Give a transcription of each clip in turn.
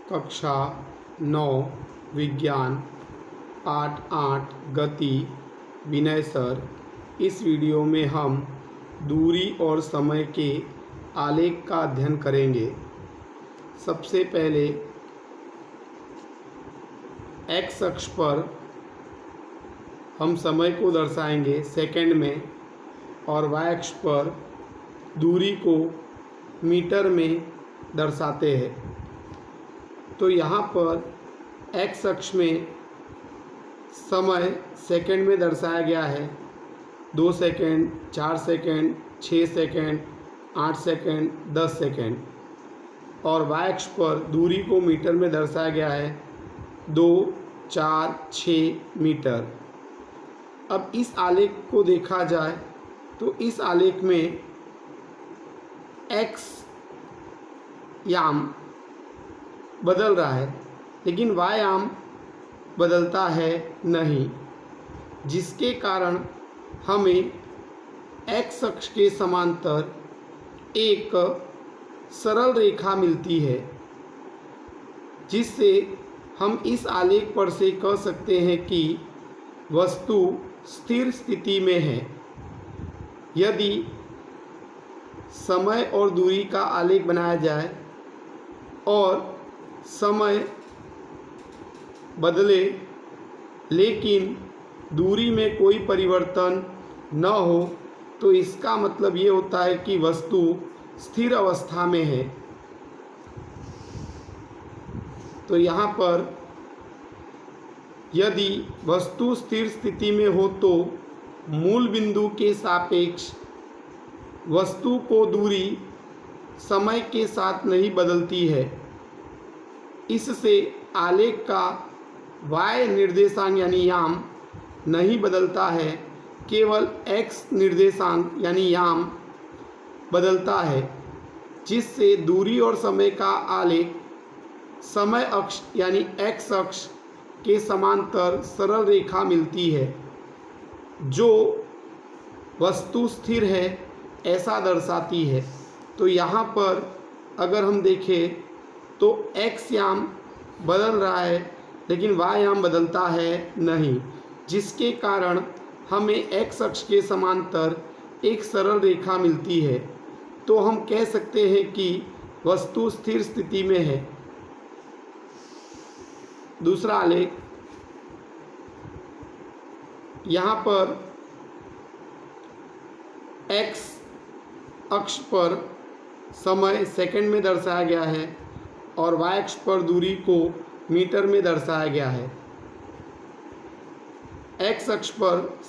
कक्षा 9 विज्ञान पाठ 8 गति विनय सर। इस वीडियो में हम दूरी और समय के आलेख का अध्ययन करेंगे। सबसे पहले एक्स अक्ष पर हम समय को दर्शाएंगे सेकंड में और वाई अक्ष पर दूरी को मीटर में दर्शाते हैं। तो यहाँ पर एक्स अक्ष में समय सेकंड में दर्शाया गया है, 2 second, 4 second, 6 second, 8 second, 10 second. और वाई अक्ष पर दूरी को मीटर में दर्शाया गया है, 2, 4, 6 मीटर। अब इस आलेख को देखा जाए तो इस आलेख में एक्स याम बदल रहा है लेकिन वाई याम बदलता है नहीं, जिसके कारण हमें एक्स अक्ष के समांतर एक सरल रेखा मिलती है, जिससे हम इस आलेख पर से कह सकते हैं कि वस्तु स्थिर स्थिति में है। यदि समय और दूरी का आलेख बनाया जाए और समय बदले लेकिन दूरी में कोई परिवर्तन न हो, तो इसका मतलब ये होता है कि वस्तु स्थिर अवस्था में है। तो यहाँ पर यदि वस्तु स्थिर स्थिति में हो तो मूल बिंदु के सापेक्ष वस्तु को दूरी समय के साथ नहीं बदलती है। इससे आलेख का y निर्देशांक यानी याम नहीं बदलता है, केवल x निर्देशांक यानी याम बदलता है, जिससे दूरी और समय का आलेख समय अक्ष यानी x अक्ष के समांतर सरल रेखा मिलती है, जो वस्तु स्थिर है ऐसा दर्शाती है। तो यहाँ पर अगर हम देखें तो x याम बदल रहा है लेकिन y याम बदलता है नहीं, जिसके कारण हमें x अक्ष के समांतर एक सरल रेखा मिलती है। तो हम कह सकते हैं कि वस्तु स्थिर स्थिति में है। दूसरा आलेख, यहाँ पर x अक्ष पर समय सेकंड में दर्शाया गया है और y अक्ष पर दूरी को मीटर में दर्शाया गया है। x अक्ष पर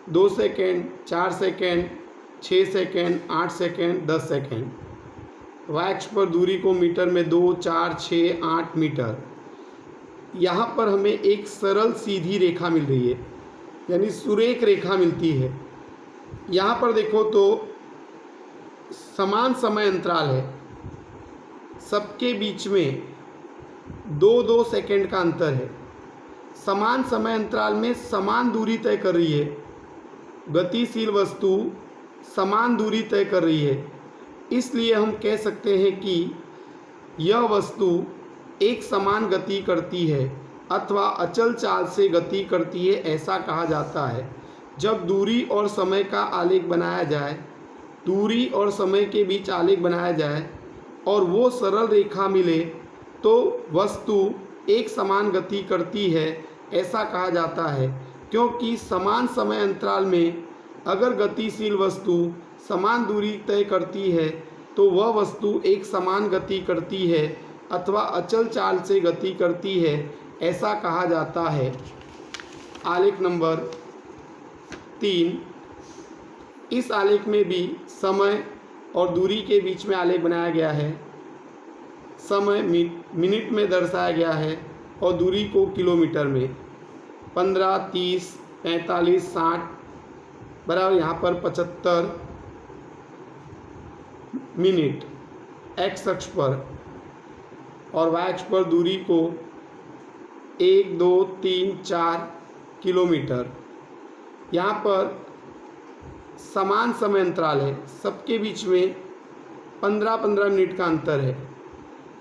2 second, 4 second, 6 second, 8 second, 10 second. y अक्ष पर दूरी को मीटर में 2, 4, 6, 8 मीटर। यहाँ पर हमें एक सरल सीधी रेखा मिल रही है, यानी सुरेख रेखा मिलती है। यहाँ पर देखो तो समान समय अंतराल है, सबके बीच में 2-2 सेकंड का अंतर है। समान समय अंतराल में समान दूरी तय कर रही है, गतिशील वस्तु समान दूरी तय कर रही है। इसलिए हम कह सकते हैं कि यह वस्तु एक समान गति करती है अथवा अचल चाल से गति करती है, ऐसा कहा जाता है। जब दूरी और समय का आलेख बनाया जाए, दूरी और समय के बीच आलेख बनाया जाए और वो सरल रेखा मिले तो वस्तु एक समान गति करती है, ऐसा कहा जाता है। क्योंकि समान समय अंतराल में अगर गतिशील वस्तु समान दूरी तय करती है तो वह वस्तु एक समान गति करती है अथवा अचल चाल से गति करती है, ऐसा कहा जाता है। आलेख नंबर 3, इस आलेख में भी समय और दूरी के बीच में आलेख बनाया गया है। समय मिनट में दर्शाया गया है और दूरी को किलोमीटर में। 15, 30, 45, 60 बराबर यहाँ पर 75 मिनट एक्स अक्ष पर और वाई अक्ष पर दूरी को 1, 2, 3, 4 किलोमीटर। यहाँ पर समान समय अंतराल है, सबके बीच में 15-15 मिनट का अंतर है।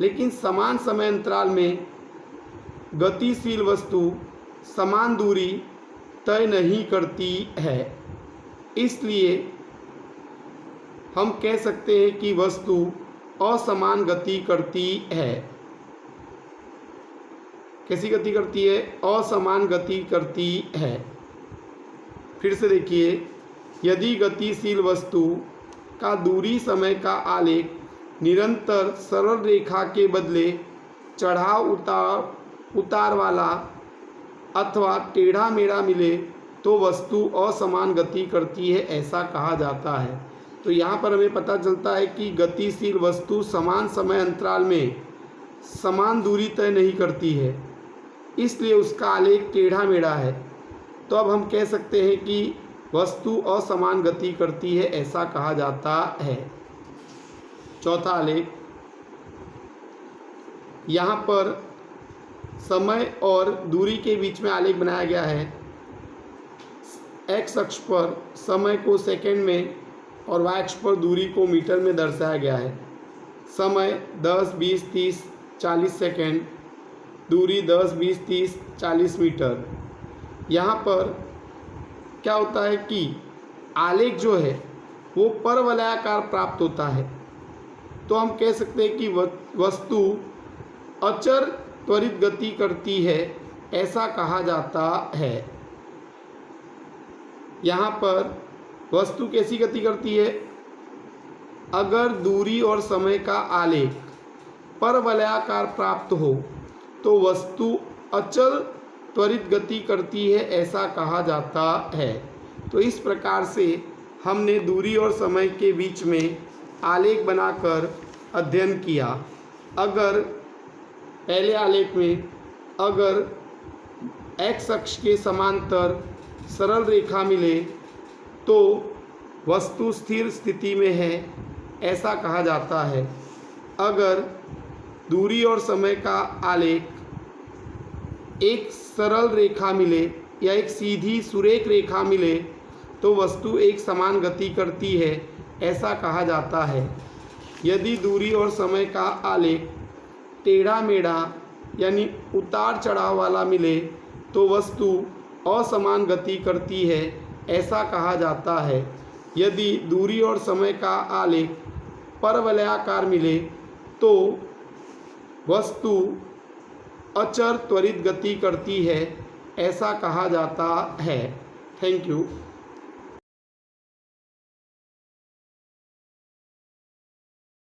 लेकिन समान समय अंतराल में गतिशील वस्तु समान दूरी तय नहीं करती है। इसलिए हम कह सकते हैं कि वस्तु असमान गति करती है। कैसी गति करती है? असमान गति करती है। फिर से देखिए, यदि गतिशील वस्तु का दूरी समय का आलेख निरंतर सरल रेखा के बदले चढ़ाव उतार वाला अथवा टेढ़ा मेढ़ा मिले तो वस्तु असमान गति करती है, ऐसा कहा जाता है। तो यहाँ पर हमें पता चलता है कि गतिशील वस्तु समान समय अंतराल में समान दूरी तय नहीं करती है, इसलिए उसका आलेख टेढ़ा मेढ़ा है। तो अब हम कह सकते हैं कि वस्तु असमान गति करती है, ऐसा कहा जाता है। चौथा आलेख, यहाँ पर समय और दूरी के बीच में आलेख बनाया गया है। एक्स अक्ष पर समय को सेकंड में और वाई अक्ष पर दूरी को मीटर में दर्शाया गया है। समय 10, 20, 30, 40 सेकंड, दूरी 10, 20, 30, 40 मीटर। यहाँ पर क्या होता है कि आलेख जो है वो परवलयाकार प्राप्त होता है। तो हम कह सकते हैं कि वस्तु अचर त्वरित गति करती है, ऐसा कहा जाता है। यहाँ पर वस्तु कैसी गति करती है? अगर दूरी और समय का आलेख परवलयाकार प्राप्त हो तो वस्तु अचल त्वरित गति करती है, ऐसा कहा जाता है। तो इस प्रकार से हमने दूरी और समय के बीच में आलेख बनाकर अध्ययन किया। अगर पहले आलेख में अगर एक्स अक्ष के समांतर सरल रेखा मिले तो वस्तु स्थिर स्थिति में है, ऐसा कहा जाता है। अगर दूरी और समय का आलेख एक सरल रेखा मिले या एक सीधी सुरेख रेखा मिले तो वस्तु एक समान गति करती है, ऐसा कहा जाता है। यदि दूरी और समय का आलेख टेढ़ा मेढ़ा यानी उतार चढ़ाव वाला मिले तो वस्तु असमान गति करती है, ऐसा कहा जाता है। यदि दूरी और समय का आलेख परवलयाकार मिले तो वस्तु अचर त्वरित गति करती है, ऐसा कहा जाता है। Thank you.